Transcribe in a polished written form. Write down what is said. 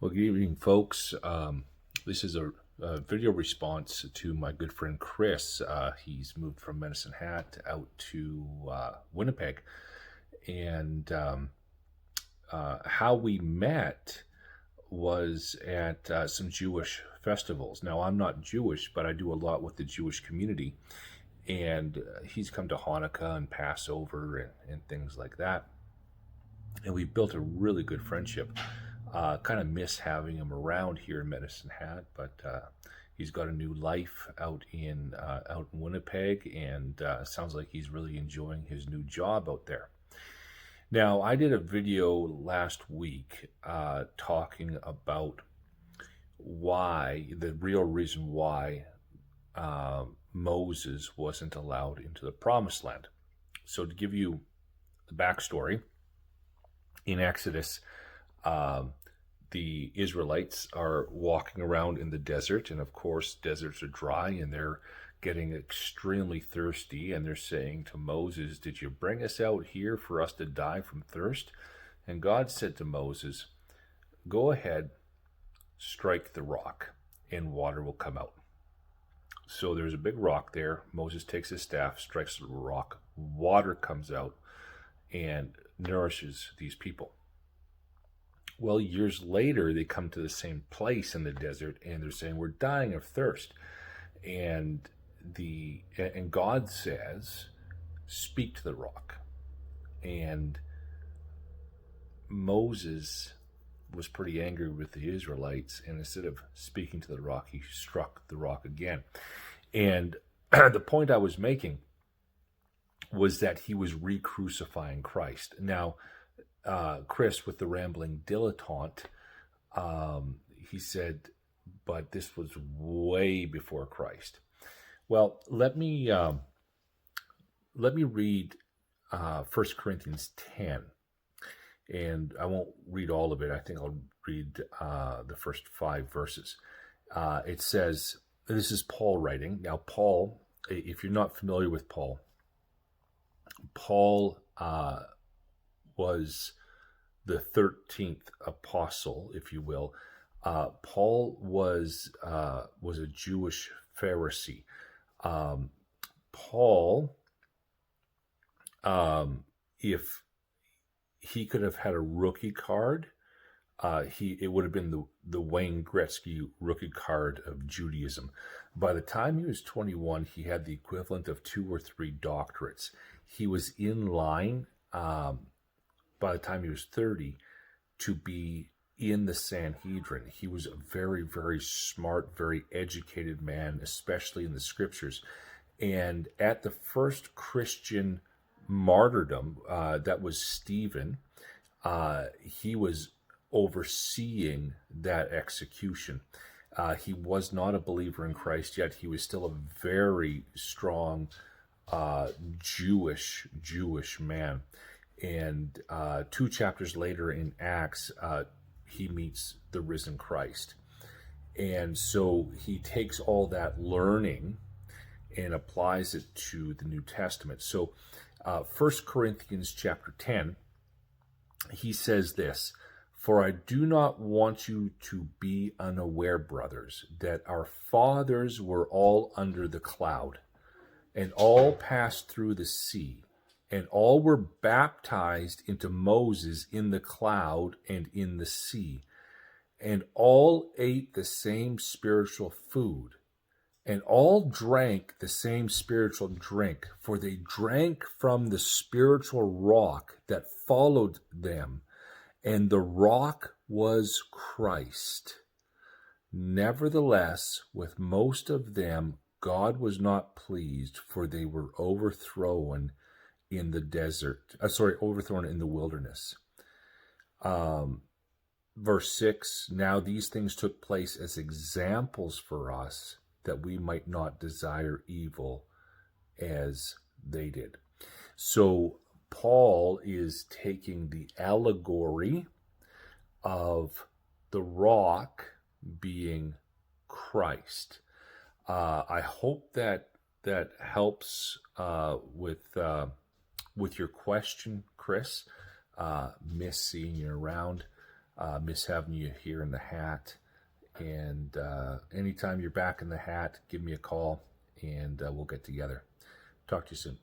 Well, good evening, folks. This is a video response to my good friend Chris. He's moved from Medicine Hat out to Winnipeg. And how we met was at some Jewish festivals. Now, I'm not Jewish, but I do a lot with the Jewish community. And he's come to Hanukkah and Passover and things like that. And we built a really good friendship. Kind of miss having him around here in Medicine Hat, but he's got a new life out in Winnipeg, and sounds like he's really enjoying his new job out there. Now, I did a video last week talking about the real reason why Moses wasn't allowed into the Promised Land. So, to give you the backstory, in Exodus, the Israelites are walking around in the desert, and of course deserts are dry, and they're getting extremely thirsty, and they're saying to Moses, "Did you bring us out here for us to die from thirst?" And God said to Moses, "Go ahead, strike the rock, and water will come out." So there's a big rock there. Moses takes his staff, strikes the rock, water comes out and nourishes these people. Well, years later, they come to the same place in the desert, and they're saying, "We're dying of thirst." And God says, "Speak to the rock." And Moses was pretty angry with the Israelites, and instead of speaking to the rock, he struck the rock again. And the point I was making was that he was re-crucifying Christ. Now, Chris, with the rambling dilettante, he said, but this was way before Christ. Well, let me read 1 Corinthians 10, and I won't read all of it. I think I'll read the first 5 verses. It says, this is Paul writing. Now, Paul, if you're not familiar with Paul was the 13th apostle, if you will. Paul was a Jewish Pharisee. Paul, if he could have had a rookie card, it would have been the Wayne Gretzky rookie card of Judaism. By the time he was 21, he had the equivalent of 2 or 3 doctorates. He was in line by the time he was 30 to be in the Sanhedrin. He was a very, very smart, very educated man, especially in the scriptures. And at the first Christian martyrdom, that was Stephen, he was overseeing that execution. He was not a believer in Christ yet. He was still a very strong Jewish man. And 2 chapters later in Acts, he meets the risen Christ. And so he takes all that learning and applies it to the New Testament. So 1 Corinthians chapter 10, he says this, "For I do not want you to be unaware, brothers, that our fathers were all under the cloud, and all passed through the sea, and all were baptized into Moses in the cloud and in the sea, and all ate the same spiritual food, and all drank the same spiritual drink, for they drank from the spiritual rock that followed them, and the rock was Christ. Nevertheless, with most of them God was not pleased, for they were overthrown in the wilderness." Verse 6, "Now these things took place as examples for us, that we might not desire evil as they did." So Paul is taking the allegory of the rock being Christ. I hope that helps with your question, Chris. Miss seeing you around. Miss having you here in the hat. And anytime you're back in the hat, give me a call and we'll get together. Talk to you soon.